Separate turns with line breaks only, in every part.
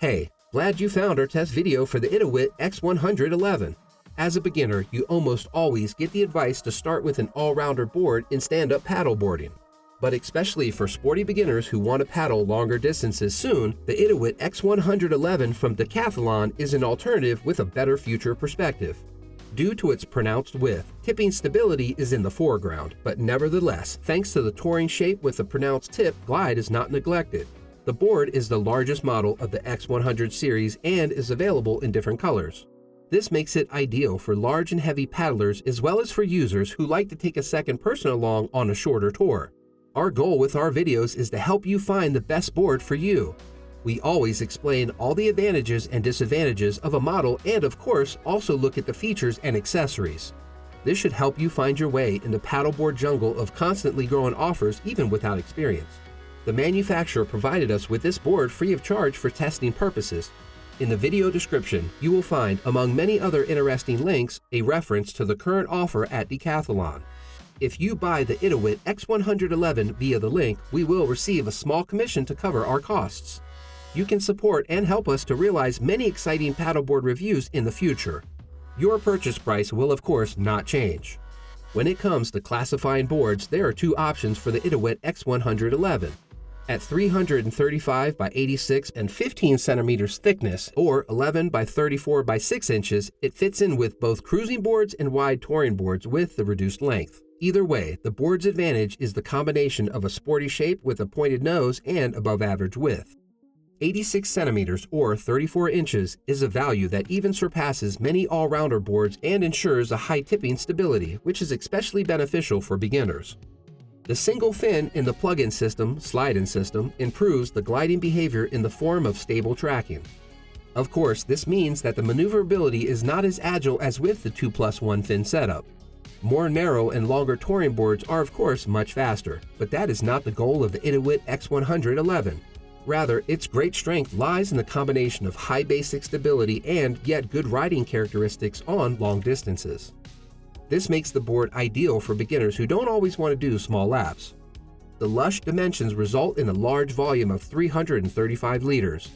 Hey, glad you found our test video for the Itiwit X100. As a beginner, you almost always get the advice to start with an all-rounder board in stand-up paddle boarding. But especially for sporty beginners who want to paddle longer distances soon, the Itiwit X100 from Decathlon is an alternative with a better future perspective. Due to its pronounced width, tipping stability is in the foreground, but nevertheless, thanks to the touring shape with the pronounced tip, glide is not neglected. The board is the largest model of the X100 series and is available in different colors. This makes it ideal for large and heavy paddlers as well as for users who like to take a second person along on a shorter tour. Our goal with our videos is to help you find the best board for you. We always explain all the advantages and disadvantages of a model and of course also look at the features and accessories. This should help you find your way in the paddleboard jungle of constantly growing offers even without experience. The manufacturer provided us with this board free of charge for testing purposes. In the video description, you will find, among many other interesting links, a reference to the current offer at Decathlon. If you buy the Itiwit X100 via the link, we will receive a small commission to cover our costs. You can support and help us to realize many exciting paddleboard reviews in the future. Your purchase price will of course not change. When it comes to classifying boards, there are two options for the Itiwit X100. At 335 by 86 and 15 centimeters thickness, or 11 by 34 by 6 inches, it fits in with both cruising boards and wide touring boards with the reduced length. Either way, the board's advantage is the combination of a sporty shape with a pointed nose and above average width. 86 centimeters or 34 inches is a value that even surpasses many all-rounder boards and ensures a high tipping stability, which is especially beneficial for beginners. The single fin in the plug-in system, slide-in system, improves the gliding behavior in the form of stable tracking. Of course, this means that the maneuverability is not as agile as with the 2+1 fin setup. More narrow and longer touring boards are of course much faster, but that is not the goal of the Itiwit X100. Rather, its great strength lies in the combination of high basic stability and yet good riding characteristics on long distances. This makes the board ideal for beginners who don't always want to do small laps. The lush dimensions result in a large volume of 335 liters.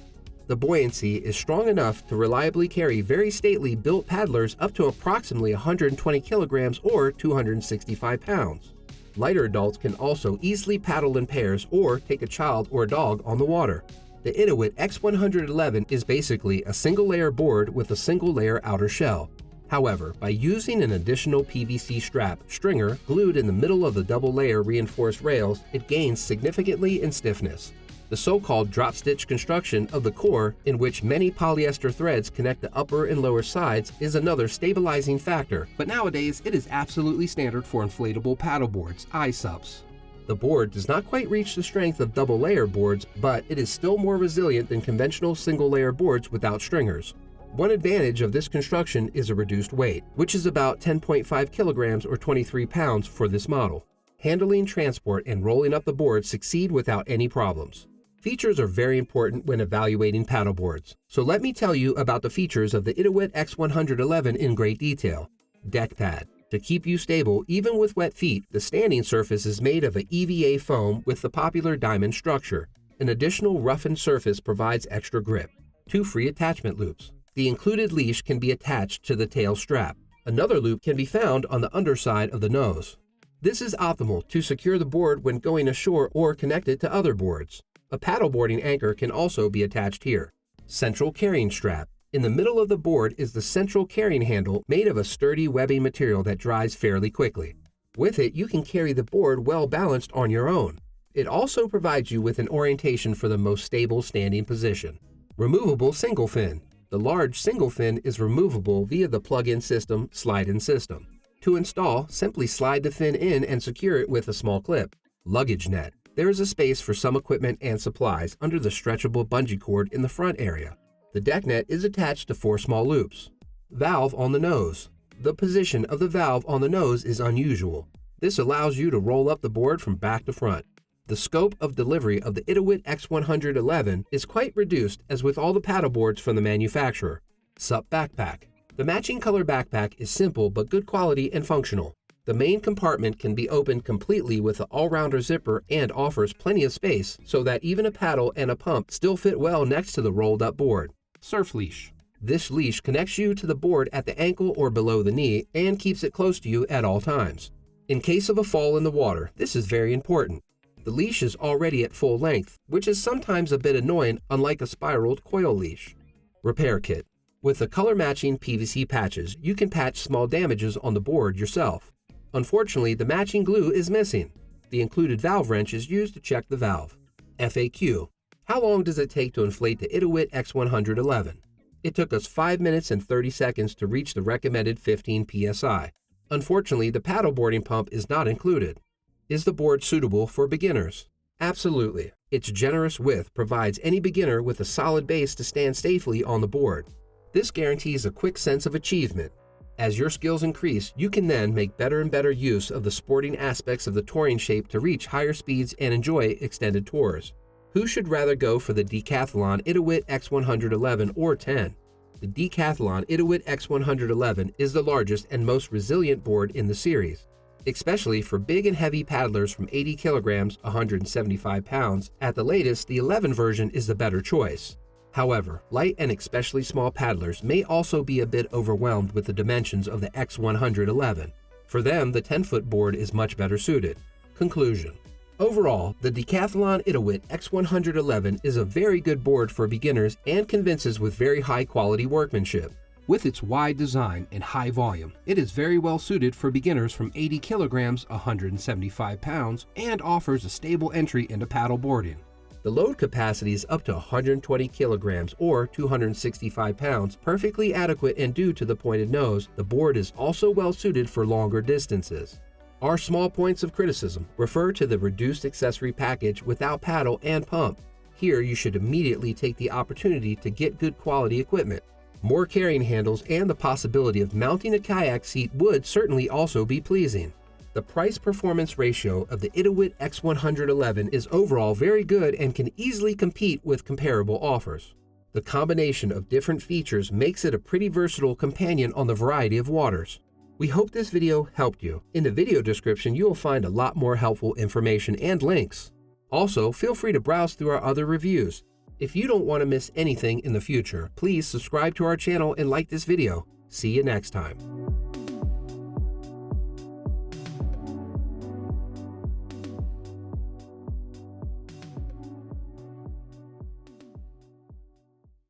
The buoyancy is strong enough to reliably carry very stately built paddlers up to approximately 120 kilograms or 265 pounds. Lighter adults can also easily paddle in pairs or take a child or a dog on the water. The Itiwit X100 is basically a single-layer board with a single-layer outer shell. However, by using an additional PVC strap stringer glued in the middle of the double-layer reinforced rails, it gains significantly in stiffness. The so-called drop-stitch construction of the core, in which many polyester threads connect the upper and lower sides, is another stabilizing factor, but nowadays it is absolutely standard for inflatable paddleboards, Sups. The board does not quite reach the strength of double-layer boards, but it is still more resilient than conventional single-layer boards without stringers. One advantage of this construction is a reduced weight, which is about 10.5 kilograms or 23 pounds for this model. Handling, transport, and rolling up the board succeed without any problems. Features are very important when evaluating paddleboards, so let me tell you about the features of the Itiwit X100 in great detail. Deck pad. To keep you stable even with wet feet, the standing surface is made of a EVA foam with the popular diamond structure. An additional roughened surface provides extra grip. 2 free attachment loops. The included leash can be attached to the tail strap. Another loop can be found on the underside of the nose. This is optimal to secure the board when going ashore or connected to other boards. A paddleboarding anchor can also be attached here. Central carrying strap. In the middle of the board is the central carrying handle made of a sturdy webbing material that dries fairly quickly. With it, you can carry the board well balanced on your own. It also provides you with an orientation for the most stable standing position. Removable single fin. The large single fin is removable via the plug-in system, slide-in system. To install, simply slide the fin in and secure it with a small clip. Luggage net. There is a space for some equipment and supplies under the stretchable bungee cord in the front area. The deck net is attached to 4 small loops. Valve on the nose. The position of the valve on the nose is unusual. This allows you to roll up the board from back to front. The scope of delivery of the Itiwit X100 is quite reduced as with all the paddleboards from the manufacturer. Sup Backpack. The matching color backpack is simple but good quality and functional. The main compartment can be opened completely with the all-rounder zipper and offers plenty of space so that even a paddle and a pump still fit well next to the rolled-up board. Surf Leash. This leash connects you to the board at the ankle or below the knee and keeps it close to you at all times. In case of a fall in the water, this is very important. The leash is already at full length, which is sometimes a bit annoying unlike a spiraled coil leash. Repair Kit. With the color-matching PVC patches, you can patch small damages on the board yourself. Unfortunately, the matching glue is missing. The included valve wrench is used to check the valve. FAQ. How long does it take to inflate the Itiwit X100? It took us 5 minutes and 30 seconds to reach the recommended 15 psi. Unfortunately, the paddleboarding pump is not included. Is the board suitable for beginners? Absolutely. Its generous width provides any beginner with a solid base to stand safely on the board. This guarantees a quick sense of achievement. As your skills increase, you can then make better and better use of the sporting aspects of the touring shape to reach higher speeds and enjoy extended tours. Who should rather go for the Decathlon Itiwit X100 or 10? The Decathlon Itiwit X100 is the largest and most resilient board in the series. Especially for big and heavy paddlers from 80 kilograms, 175 pounds, at the latest, the 11 version is the better choice. However, light and especially small paddlers may also be a bit overwhelmed with the dimensions of the X100. For them, the 10-foot board is much better suited. Conclusion. Overall, the Decathlon Itiwit X100 is a very good board for beginners and convinces with very high-quality workmanship. With its wide design and high volume, it is very well suited for beginners from 80 kilograms, 175 pounds, and offers a stable entry into paddle boarding. The load capacity is up to 120 kilograms or 265 pounds, perfectly adequate, and due to the pointed nose, the board is also well suited for longer distances. Our small points of criticism refer to the reduced accessory package without paddle and pump. Here you should immediately take the opportunity to get good quality equipment. More carrying handles and the possibility of mounting a kayak seat would certainly also be pleasing. The price-performance ratio of the Itiwit X100 is overall very good and can easily compete with comparable offers. The combination of different features makes it a pretty versatile companion on the variety of waters. We hope this video helped you. In the video description, you will find a lot more helpful information and links. Also, feel free to browse through our other reviews. If you don't want to miss anything in the future, please subscribe to our channel and like this video. See you next time.